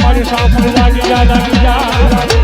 મારી સાસુ લાગી જા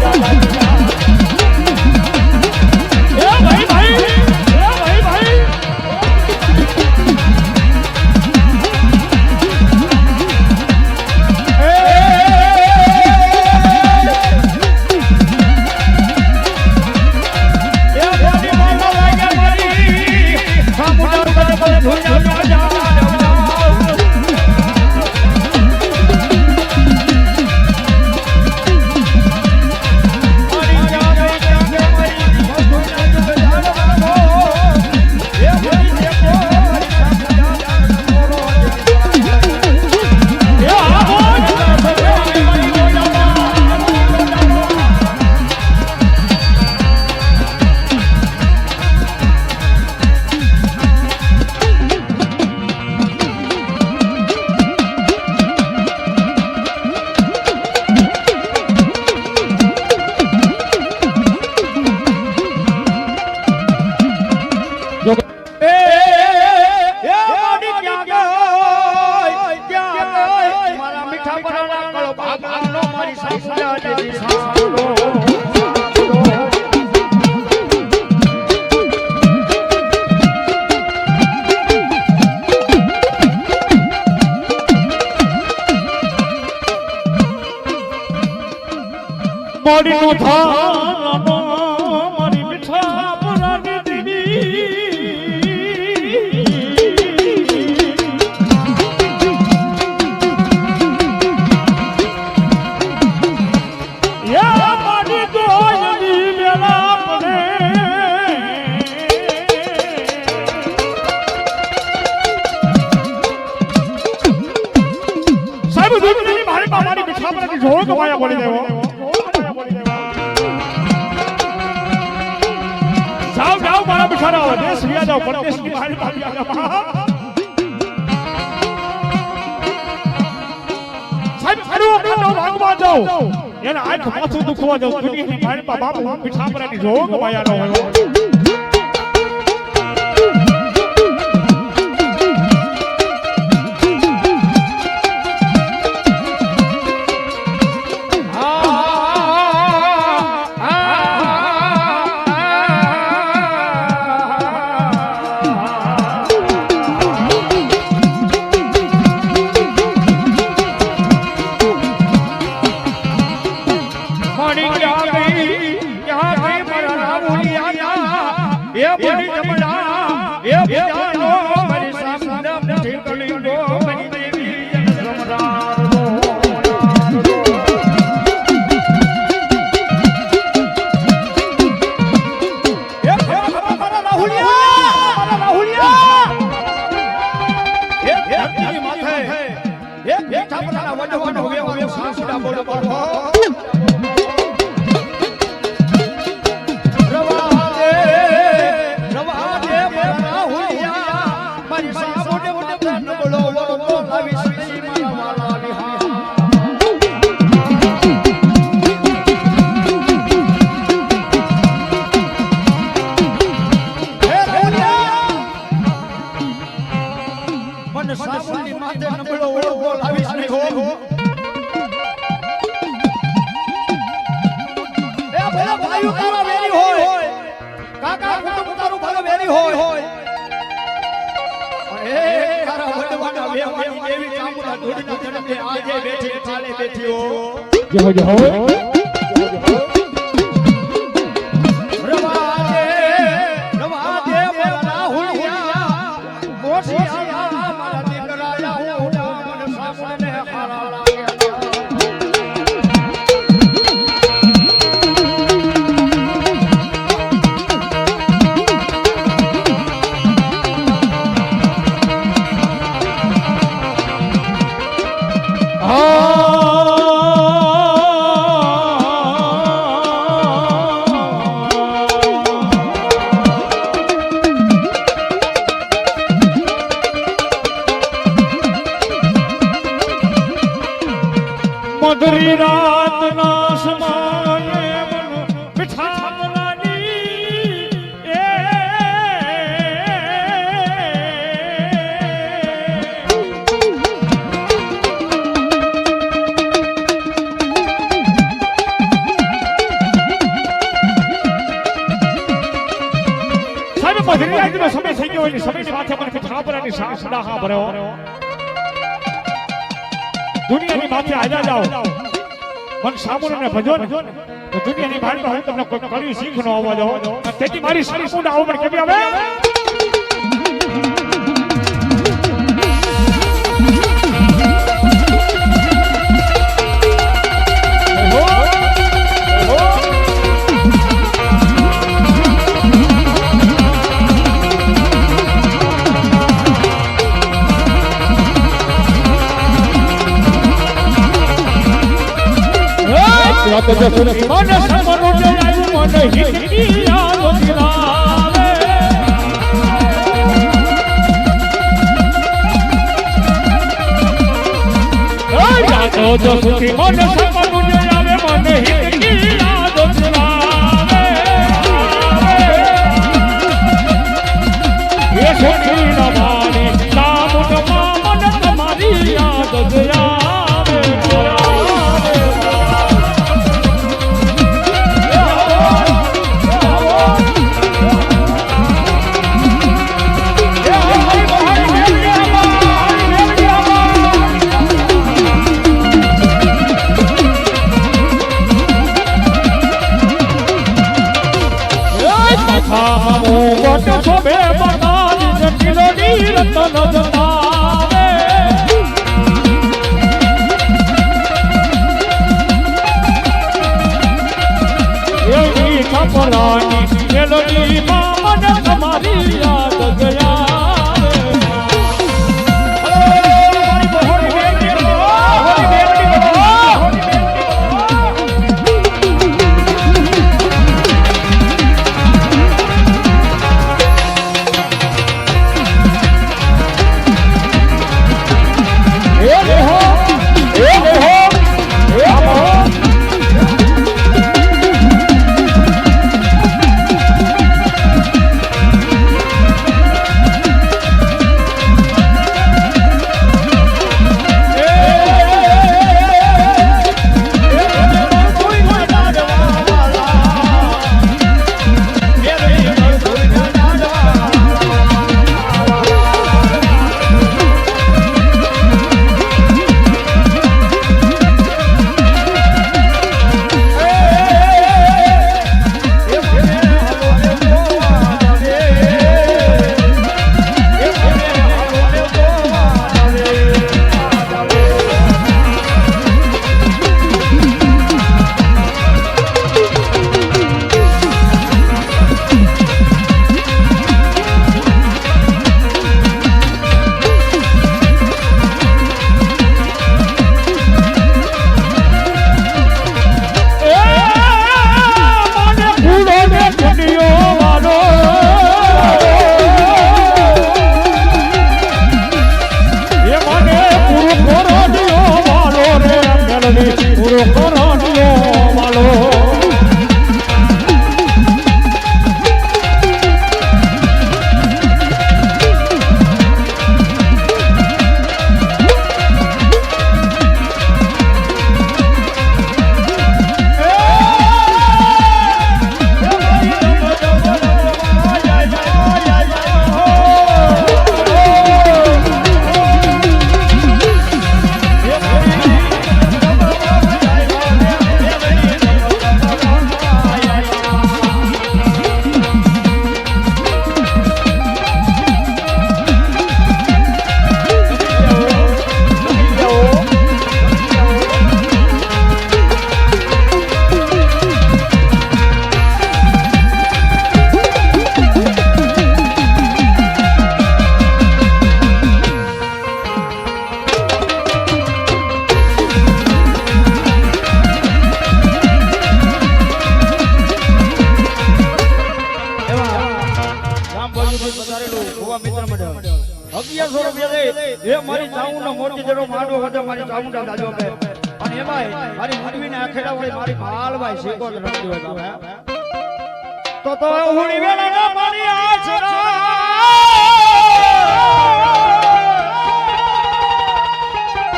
મારી નો થાનો મારી મીઠા પરાની દીવી યા મારી દોયની મેલા પડે સાહેબ દુનિયાની મારી મારી મીઠા પરાની જોગ માયા પડી દેવો જાઓ મારા બિચારા દેશ વિયા જાઓ પરદેશની મારી પાડી આયા સાહેબ અરુ કાનો ભાગવા જાઓ એને આંખ માથું દુખવા જાઓ દુનિયાની મારી બાપુ મીઠાપરાની જોગ માયા ન હોય મધુરી રાતના સમયે મીઠાવલાની મધુરી રાતનો સમય થઈ ગયો એટલે સમયની માથે મને મીઠાવલાની સાસડા હા ભર્યો દુનિયાની માથે આજા જાઓ મન સામુને ભજો ને તો દુનિયાની બહાર હું તમને કોઈ કડી શીખ નો આવવા દો તેથી મારી સામુને આવો મને કેવી આવે તો જો સુને મન સમનો જણાયું મન હિતની યાદ દિલાવે તો જો સુને મન સમનો જણાવે મન હિતની યાદ દિલાવે એ સોની નવાણી સામુમાં મન તમારી યાદ દિલાવે શોભે બતાવી જટિલોની રતન જતાવે એવી છપરાની મેલોડી માં મને તમારી યાદ ગયા ₹1100 દે એ મારી ચાઉંનો મોટી જડો માંડવો વધે મારી ચાઉંડા દાજો કે અને એમાં મારી મૂડવીને આખેડા વળી મારી ભાલભાઈ શીખો રમતી હોય બાબા તો હુડી વેળા મારી આશરા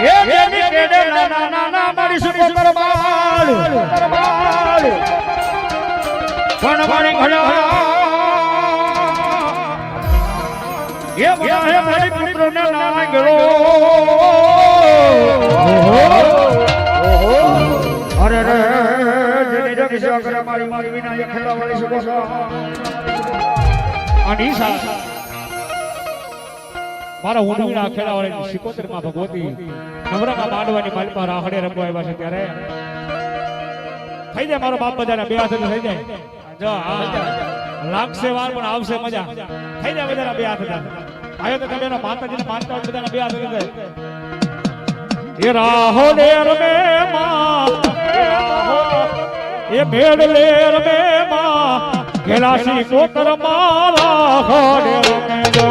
એ બેની કેડે નાના નાના મારી શીખો કરબાલ પણ મારી ઘણા એ બડા હે મારી પુત્રને નાના ગયો અરે રે જેની જગ સેવા મારી મારી વિના એ ખેડા વાળી શકો છો અનીસા મારા ઊંડવીના ખેડા વાળી શિકોતર માં ભગવતી નવરાકા માંડવાની માલપા રાહડે રમવા આવ્યા છે ત્યારે થઈ જાય મારો બાપ બધાના બે હાથ થઈ જાય જો લાગશે વાર પણ આવશે મજા થઈ જાય બધાના બે હાથ આયો તો તમે માતાજીને માનતા હોય બધાના બે હાથ થઈ જાય એ રાહો લેર મે માં એ મેળ લેર મે માં કેલાશી કોતર મારા હોડે મે જો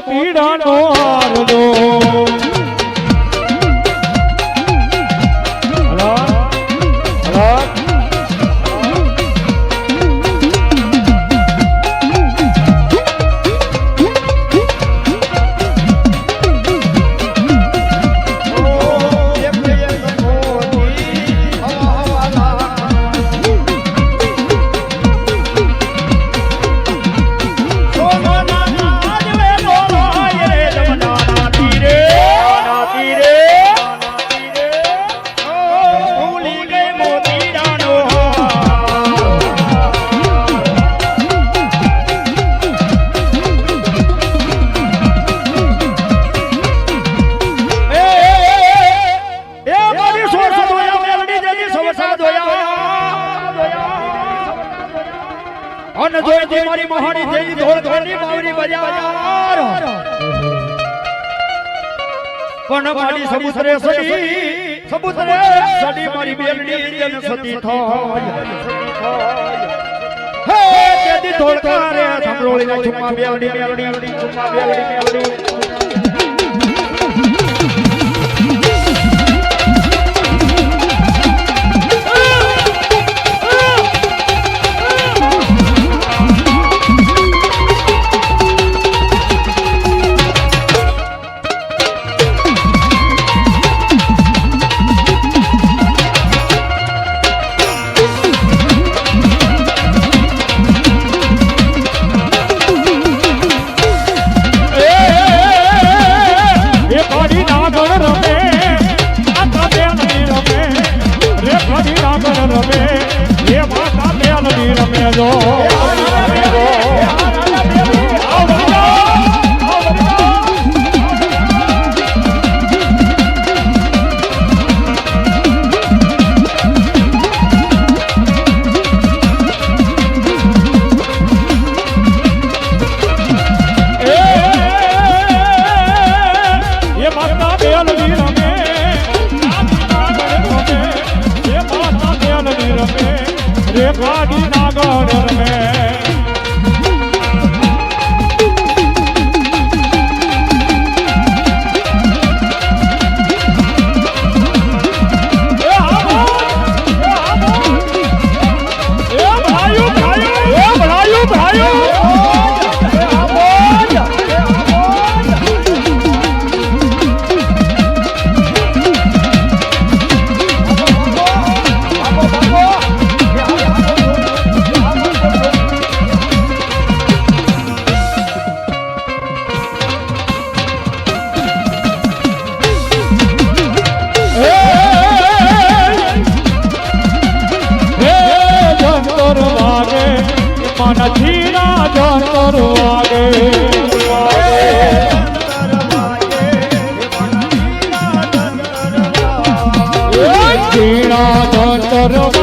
મોતીડાનો હારલો મારી મહાની થઈ ધોળ ધોળની બાવરી બજાર પણ મારી સબુતરે સડી મારી બેલડી જન સતી થાય હે તેદી ધોળકારે સંભળોળીને ચુમ્મા બેલડી મેલડી ચુમ્મા બેલડી મેલડી એમાં નથીના જંતર વાગે ઝીણા જંતર